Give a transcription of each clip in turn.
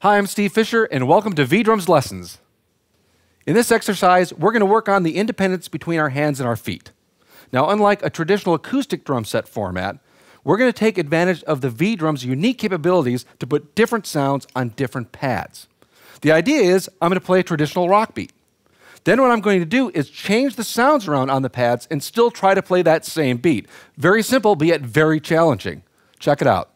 Hi, I'm Steve Fisher, and welcome to V-Drums Lessons. In this exercise, we're going to work on the independence between our hands and our feet. Now, unlike a traditional acoustic drum set format, we're going to take advantage of the V-Drum's unique capabilities to put different sounds on different pads. The idea is I'm going to play a traditional rock beat. Then what I'm going to do is change the sounds around on the pads and still try to play that same beat. Very simple, but yet very challenging. Check it out.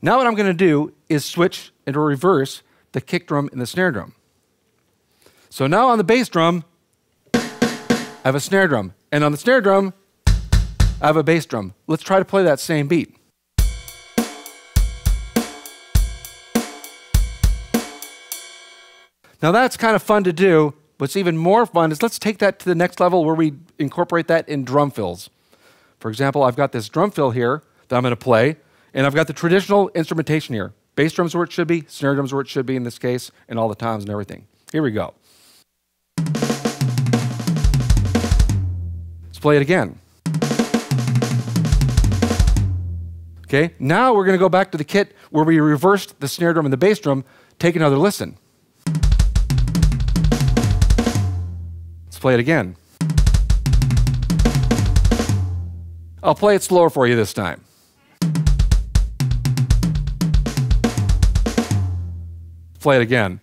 Now what I'm going to do is switch into reverse the kick drum and the snare drum. So now on the bass drum, I have a snare drum. And on the snare drum, I have a bass drum. Let's try to play that same beat. Now that's kind of fun to do. What's even more fun is let's take that to the next level where we incorporate that in drum fills. For example, I've got this drum fill here that I'm going to play. And I've got the traditional instrumentation here. Bass drums where it should be, snare drums where it should be in this case, and all the toms and everything. Here we go. Let's play it again. Okay, now we're going to go back to the kit where we reversed the snare drum and the bass drum. Take another listen. Let's play it again. I'll play it slower for you this time. Play it again.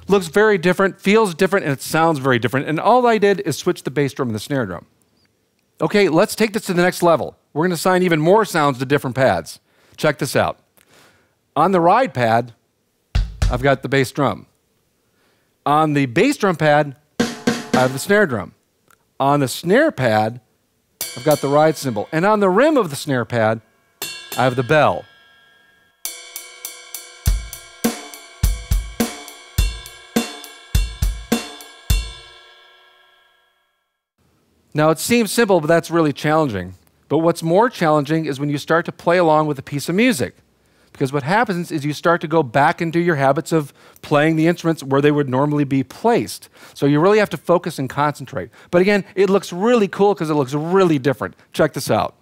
Looks very different, feels different, and it sounds very different. And all I did is switch the bass drum and the snare drum. Okay, let's take this to the next level. We're going to assign even more sounds to different pads. Check this out. On the ride pad, I've got the bass drum. On the bass drum pad, I have the snare drum. On the snare pad, I've got the ride cymbal. And on the rim of the snare pad, I have the bell. Now it seems simple, but that's really challenging. But what's more challenging is when you start to play along with a piece of music. Because what happens is you start to go back into your habits of playing the instruments where they would normally be placed. So you really have to focus and concentrate. But again, it looks really cool because it looks really different. Check this out.